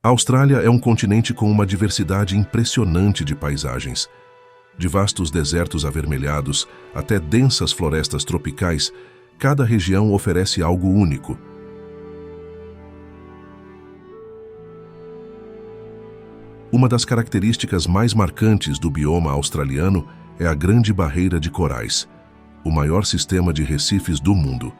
A Austrália é um continente com uma diversidade impressionante de paisagens. De vastos desertos avermelhados até densas florestas tropicais, cada região oferece algo único. Uma das características mais marcantes do bioma australiano é a Grande Barreira de Corais, o maior sistema de recifes do mundo.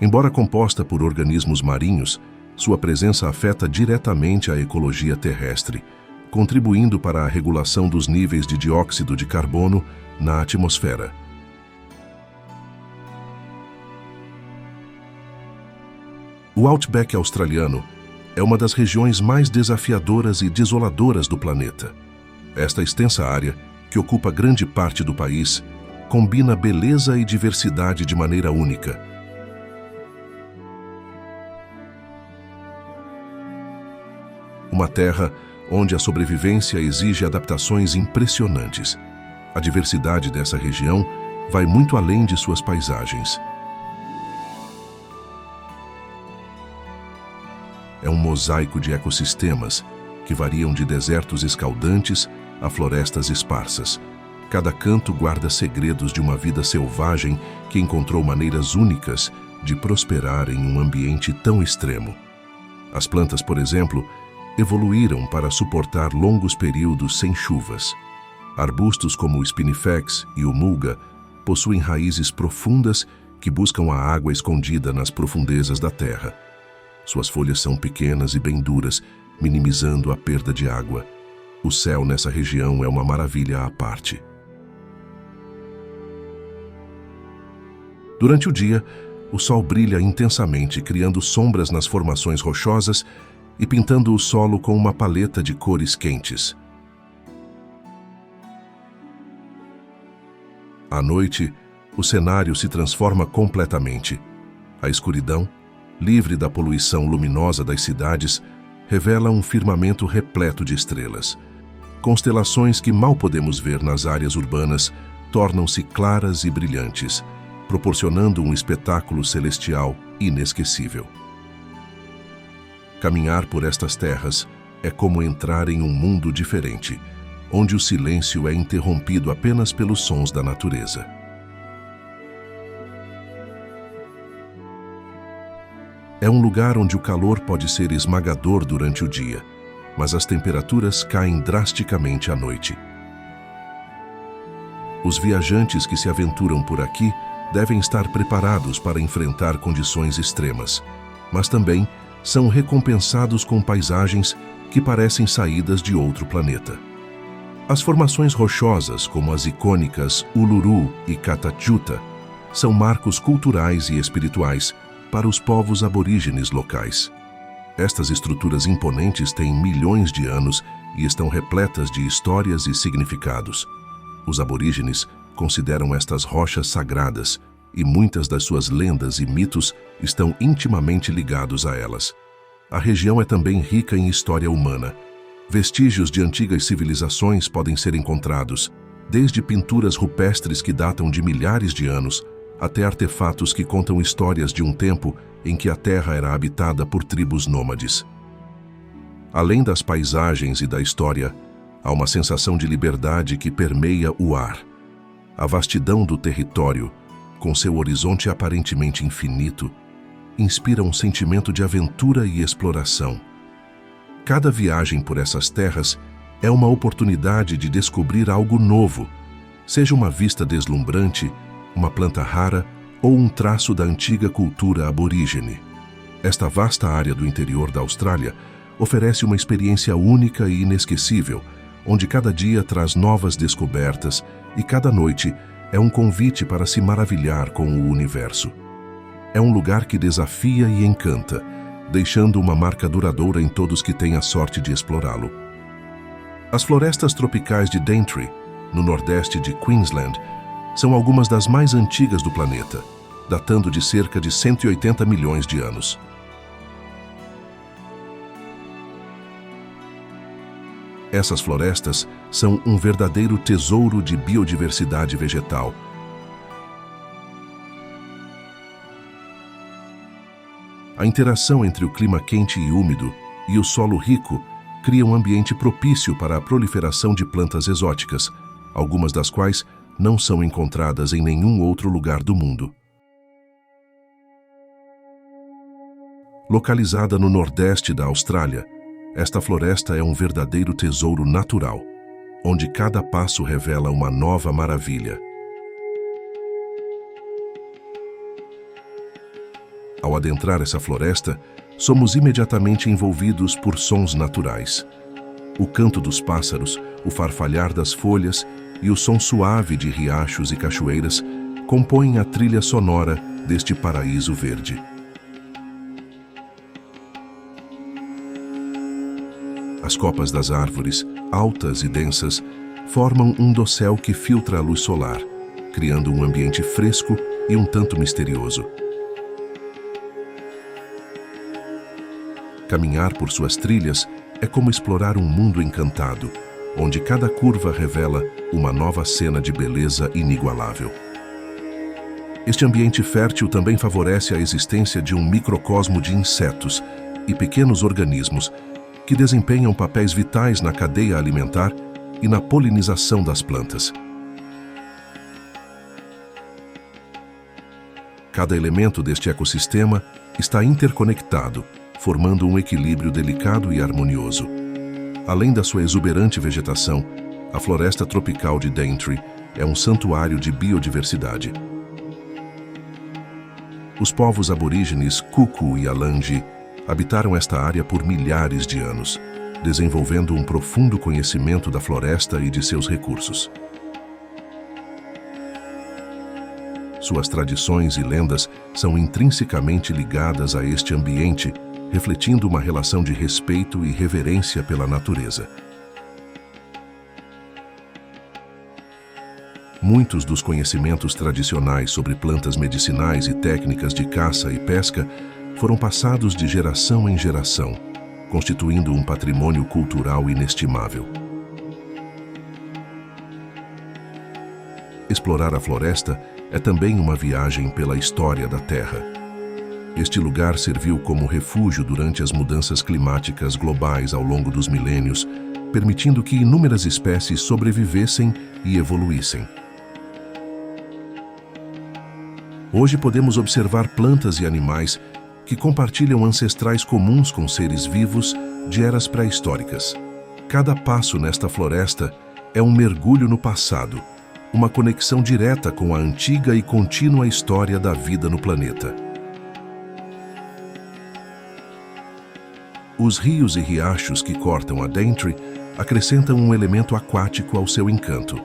Embora composta por organismos marinhos, sua presença afeta diretamente a ecologia terrestre, contribuindo para a regulação dos níveis de dióxido de carbono na atmosfera. O Outback australiano é uma das regiões mais desafiadoras e desoladoras do planeta. Esta extensa área, que ocupa grande parte do país, combina beleza e diversidade de maneira única. Uma terra onde a sobrevivência exige adaptações impressionantes. A diversidade dessa região vai muito além de suas paisagens. É um mosaico de ecossistemas que variam de desertos escaldantes a florestas esparsas. Cada canto guarda segredos de uma vida selvagem que encontrou maneiras únicas de prosperar em um ambiente tão extremo. As plantas, por exemplo, evoluíram para suportar longos períodos sem chuvas. Arbustos como o spinifex e o mulga possuem raízes profundas que buscam a água escondida nas profundezas da terra. Suas folhas são pequenas e bem duras, minimizando a perda de água. O céu nessa região é uma maravilha à parte. Durante o dia, o sol brilha intensamente, criando sombras nas formações rochosas e pintando o solo com uma paleta de cores quentes. À noite, o cenário se transforma completamente. A escuridão, livre da poluição luminosa das cidades, revela um firmamento repleto de estrelas. Constelações que mal podemos ver nas áreas urbanas tornam-se claras e brilhantes, proporcionando um espetáculo celestial inesquecível. Caminhar por estas terras é como entrar em um mundo diferente, onde o silêncio é interrompido apenas pelos sons da natureza. É um lugar onde o calor pode ser esmagador durante o dia, mas as temperaturas caem drasticamente à noite. Os viajantes que se aventuram por aqui devem estar preparados para enfrentar condições extremas, mas também são recompensados com paisagens que parecem saídas de outro planeta. As formações rochosas, como as icônicas Uluru e Catajuta, são marcos culturais e espirituais para os povos aborígenes locais. Estas estruturas imponentes têm milhões de anos e estão repletas de histórias e significados. Os aborígenes consideram estas rochas sagradas e muitas das suas lendas e mitos estão intimamente ligados a elas. A região é também rica em história humana. Vestígios de antigas civilizações podem ser encontrados, desde pinturas rupestres que datam de milhares de anos, até artefatos que contam histórias de um tempo em que a terra era habitada por tribos nômades. Além das paisagens e da história, há uma sensação de liberdade que permeia o ar. A vastidão do território, com seu horizonte aparentemente infinito, inspira um sentimento de aventura e exploração. Cada viagem por essas terras é uma oportunidade de descobrir algo novo, seja uma vista deslumbrante, uma planta rara ou um traço da antiga cultura aborígene. Esta vasta área do interior da Austrália oferece uma experiência única e inesquecível, onde cada dia traz novas descobertas e cada noite é um convite para se maravilhar com o universo. É um lugar que desafia e encanta, deixando uma marca duradoura em todos que têm a sorte de explorá-lo. As florestas tropicais de Daintree, no nordeste de Queensland, são algumas das mais antigas do planeta, datando de cerca de 180 milhões de anos. Essas florestas são um verdadeiro tesouro de biodiversidade vegetal. A interação entre o clima quente e úmido e o solo rico cria um ambiente propício para a proliferação de plantas exóticas, algumas das quais não são encontradas em nenhum outro lugar do mundo. Localizada no nordeste da Austrália, esta floresta é um verdadeiro tesouro natural, onde cada passo revela uma nova maravilha. Ao adentrar essa floresta, somos imediatamente envolvidos por sons naturais. O canto dos pássaros, o farfalhar das folhas e o som suave de riachos e cachoeiras compõem a trilha sonora deste paraíso verde. As copas das árvores, altas e densas, formam um dossel que filtra a luz solar, criando um ambiente fresco e um tanto misterioso. Caminhar por suas trilhas é como explorar um mundo encantado, onde cada curva revela uma nova cena de beleza inigualável. Este ambiente fértil também favorece a existência de um microcosmo de insetos e pequenos organismos que desempenham papéis vitais na cadeia alimentar e na polinização das plantas. Cada elemento deste ecossistema está interconectado, formando um equilíbrio delicado e harmonioso. Além da sua exuberante vegetação, a floresta tropical de Daintree é um santuário de biodiversidade. Os povos aborígenes Kuku e Alangi habitaram esta área por milhares de anos, desenvolvendo um profundo conhecimento da floresta e de seus recursos. Suas tradições e lendas são intrinsecamente ligadas a este ambiente, refletindo uma relação de respeito e reverência pela natureza. Muitos dos conhecimentos tradicionais sobre plantas medicinais e técnicas de caça e pesca foram passados de geração em geração, constituindo um patrimônio cultural inestimável. Explorar a floresta é também uma viagem pela história da Terra. Este lugar serviu como refúgio durante as mudanças climáticas globais ao longo dos milênios, permitindo que inúmeras espécies sobrevivessem e evoluíssem. Hoje podemos observar plantas e animais que compartilham ancestrais comuns com seres vivos de eras pré-históricas. Cada passo nesta floresta é um mergulho no passado, uma conexão direta com a antiga e contínua história da vida no planeta. Os rios e riachos que cortam a Daintree acrescentam um elemento aquático ao seu encanto.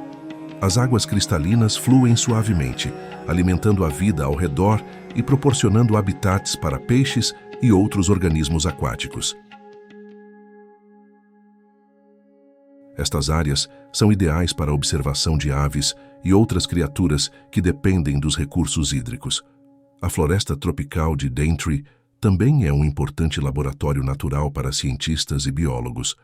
As águas cristalinas fluem suavemente, alimentando a vida ao redor e proporcionando habitats para peixes e outros organismos aquáticos. Estas áreas são ideais para a observação de aves e outras criaturas que dependem dos recursos hídricos. A floresta tropical de Daintree também é um importante laboratório natural para cientistas e biólogos.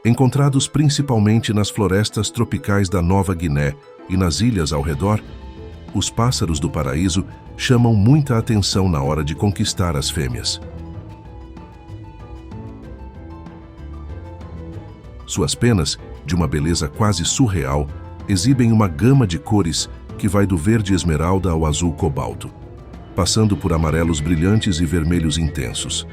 Encontrados principalmente nas florestas tropicais da Nova Guiné e nas ilhas ao redor, os pássaros do paraíso chamam muita atenção na hora de conquistar as fêmeas. Suas penas, de uma beleza quase surreal, exibem uma gama de cores que vai do verde esmeralda ao azul cobalto, passando por amarelos brilhantes e vermelhos intensos.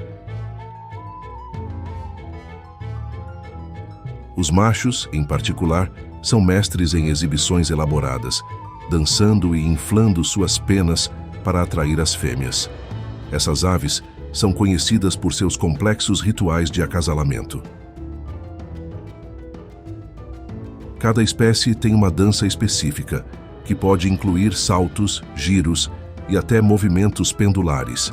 Os machos, em particular, são mestres em exibições elaboradas, dançando e inflando suas penas para atrair as fêmeas. Essas aves são conhecidas por seus complexos rituais de acasalamento. Cada espécie tem uma dança específica, que pode incluir saltos, giros e até movimentos pendulares.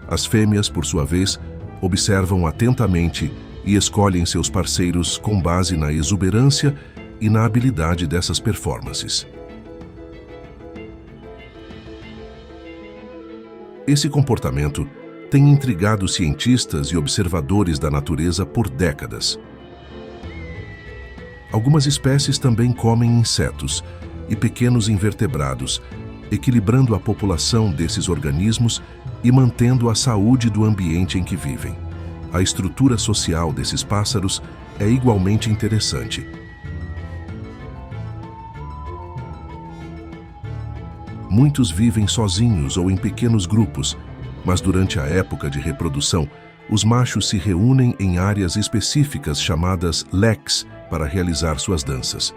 As fêmeas, por sua vez, observam atentamente e escolhem seus parceiros com base na exuberância e na habilidade dessas performances. Esse comportamento tem intrigado cientistas e observadores da natureza por décadas. Algumas espécies também comem insetos e pequenos invertebrados, equilibrando a população desses organismos e mantendo a saúde do ambiente em que vivem. A estrutura social desses pássaros é igualmente interessante. Muitos vivem sozinhos ou em pequenos grupos, mas durante a época de reprodução, os machos se reúnem em áreas específicas chamadas leks para realizar suas danças.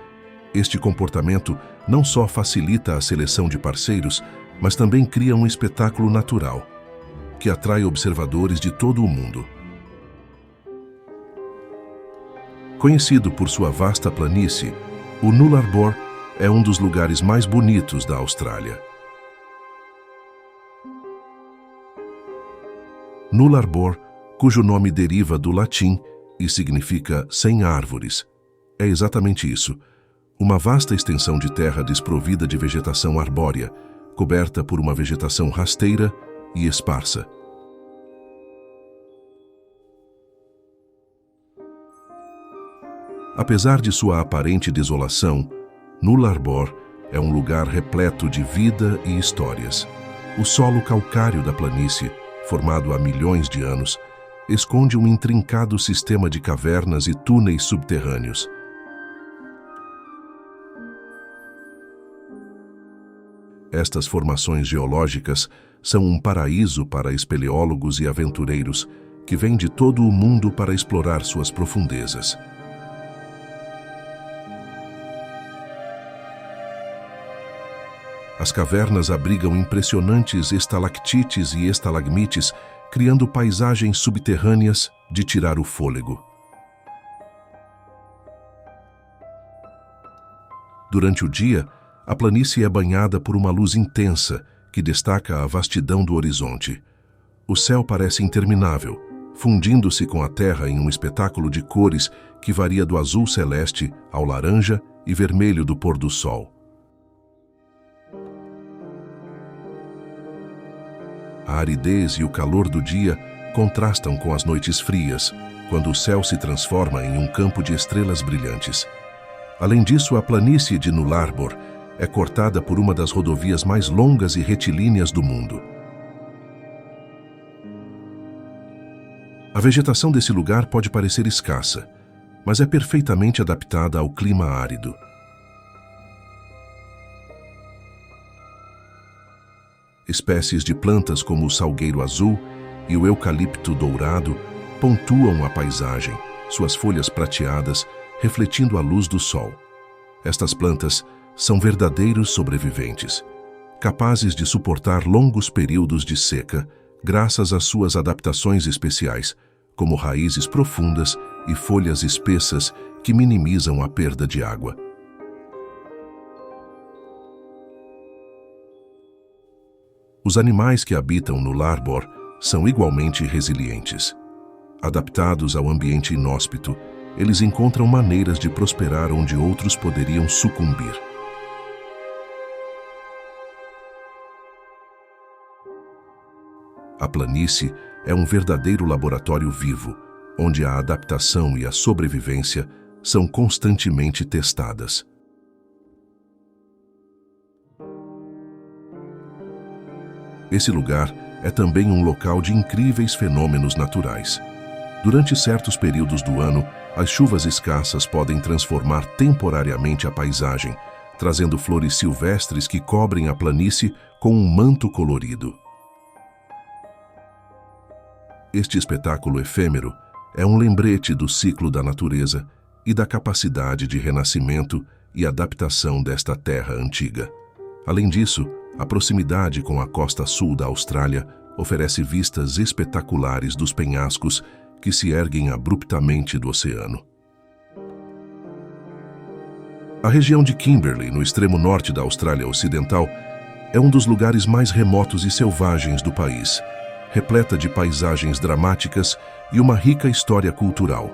Este comportamento não só facilita a seleção de parceiros, mas também cria um espetáculo natural, que atrai observadores de todo o mundo. Conhecido por sua vasta planície, o Nullarbor é um dos lugares mais bonitos da Austrália. Nullarbor, cujo nome deriva do latim e significa sem árvores, é exatamente isso. Uma vasta extensão de terra desprovida de vegetação arbórea, coberta por uma vegetação rasteira e esparsa. Apesar de sua aparente desolação, Nullarbor é um lugar repleto de vida e histórias. O solo calcário da planície, formado há milhões de anos, esconde um intrincado sistema de cavernas e túneis subterrâneos. Estas formações geológicas são um paraíso para espeleólogos e aventureiros que vêm de todo o mundo para explorar suas profundezas. As cavernas abrigam impressionantes estalactites e estalagmites, criando paisagens subterrâneas de tirar o fôlego. Durante o dia, a planície é banhada por uma luz intensa que destaca a vastidão do horizonte. O céu parece interminável, fundindo-se com a terra em um espetáculo de cores que varia do azul celeste ao laranja e vermelho do pôr do sol. A aridez e o calor do dia contrastam com as noites frias, quando o céu se transforma em um campo de estrelas brilhantes. Além disso, a planície de Nullarbor é cortada por uma das rodovias mais longas e retilíneas do mundo. A vegetação desse lugar pode parecer escassa, mas é perfeitamente adaptada ao clima árido. Espécies de plantas como o salgueiro azul e o eucalipto dourado pontuam a paisagem, suas folhas prateadas refletindo a luz do sol. Estas plantas são verdadeiros sobreviventes, capazes de suportar longos períodos de seca graças às suas adaptações especiais, como raízes profundas e folhas espessas que minimizam a perda de água. Os animais que habitam Nullarbor são igualmente resilientes. Adaptados ao ambiente inóspito, eles encontram maneiras de prosperar onde outros poderiam sucumbir. A planície é um verdadeiro laboratório vivo, onde a adaptação e a sobrevivência são constantemente testadas. Esse lugar é também um local de incríveis fenômenos naturais. Durante certos períodos do ano, as chuvas escassas podem transformar temporariamente a paisagem, trazendo flores silvestres que cobrem a planície com um manto colorido. Este espetáculo efêmero é um lembrete do ciclo da natureza e da capacidade de renascimento e adaptação desta terra antiga. Além disso, a proximidade com a costa sul da Austrália oferece vistas espetaculares dos penhascos que se erguem abruptamente do oceano. A região de Kimberley, no extremo norte da Austrália Ocidental, é um dos lugares mais remotos e selvagens do país, repleta de paisagens dramáticas e uma rica história cultural.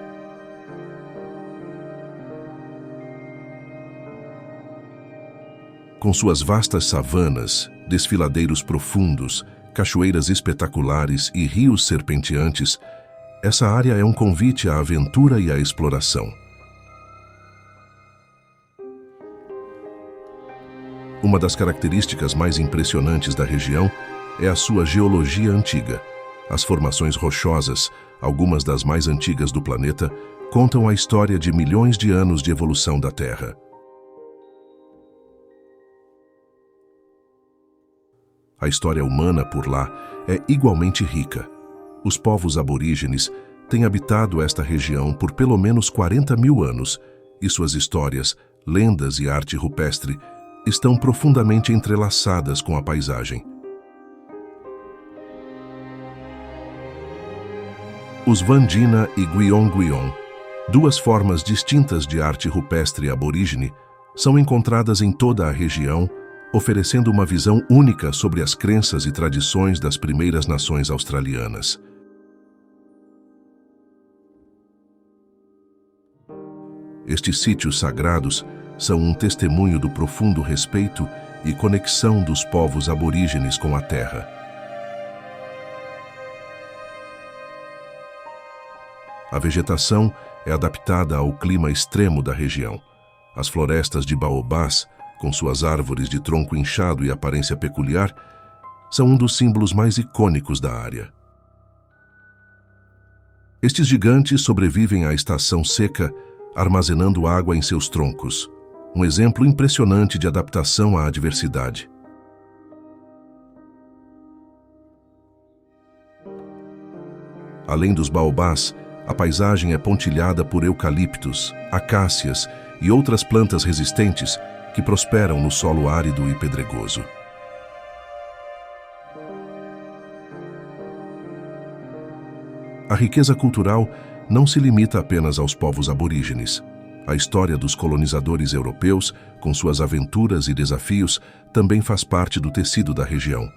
Com suas vastas savanas, desfiladeiros profundos, cachoeiras espetaculares e rios serpenteantes, essa área é um convite à aventura e à exploração. Uma das características mais impressionantes da região é a sua geologia antiga. As formações rochosas, algumas das mais antigas do planeta, contam a história de milhões de anos de evolução da Terra. A história humana por lá é igualmente rica. Os povos aborígenes têm habitado esta região por pelo menos 40 mil anos e suas histórias, lendas e arte rupestre estão profundamente entrelaçadas com a paisagem. Os Wandjina e Guion, duas formas distintas de arte rupestre aborígene, são encontradas em toda a região, oferecendo uma visão única sobre as crenças e tradições das primeiras nações australianas. Estes sítios sagrados são um testemunho do profundo respeito e conexão dos povos aborígenes com a terra. A vegetação é adaptada ao clima extremo da região. As florestas de baobás, com suas árvores de tronco inchado e aparência peculiar, são um dos símbolos mais icônicos da área. Estes gigantes sobrevivem à estação seca, armazenando água em seus troncos, um exemplo impressionante de adaptação à adversidade. Além dos baobás, a paisagem é pontilhada por eucaliptos, acácias e outras plantas resistentes que prosperam no solo árido e pedregoso. A riqueza cultural não se limita apenas aos povos aborígenes. A história dos colonizadores europeus, com suas aventuras e desafios, também faz parte do tecido da região.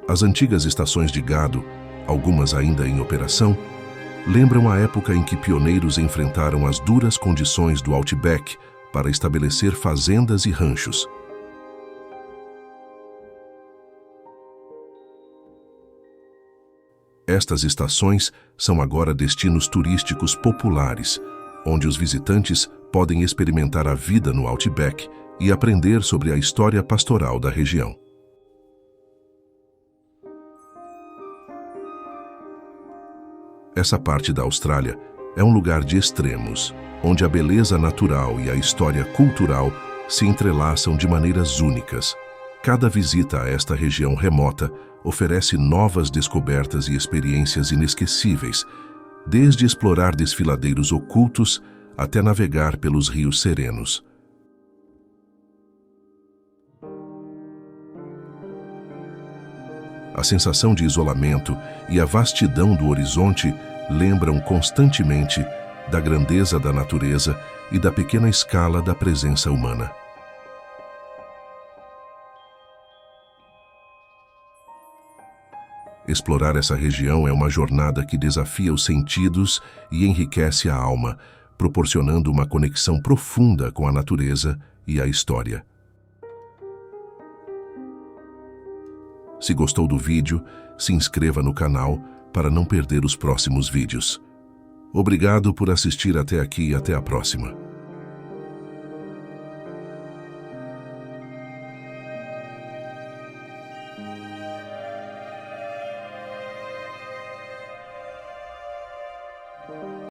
As antigas estações de gado, algumas ainda em operação, lembram a época em que pioneiros enfrentaram as duras condições do Outback para estabelecer fazendas e ranchos. Estas estações são agora destinos turísticos populares, onde os visitantes podem experimentar a vida no Outback e aprender sobre a história pastoral da região. Essa parte da Austrália é um lugar de extremos, onde a beleza natural e a história cultural se entrelaçam de maneiras únicas. Cada visita a esta região remota oferece novas descobertas e experiências inesquecíveis, desde explorar desfiladeiros ocultos até navegar pelos rios serenos. A sensação de isolamento e a vastidão do horizonte lembram constantemente da grandeza da natureza e da pequena escala da presença humana. Explorar essa região é uma jornada que desafia os sentidos e enriquece a alma, proporcionando uma conexão profunda com a natureza e a história. Se gostou do vídeo, se inscreva no canal para não perder os próximos vídeos. Obrigado por assistir até aqui e até a próxima.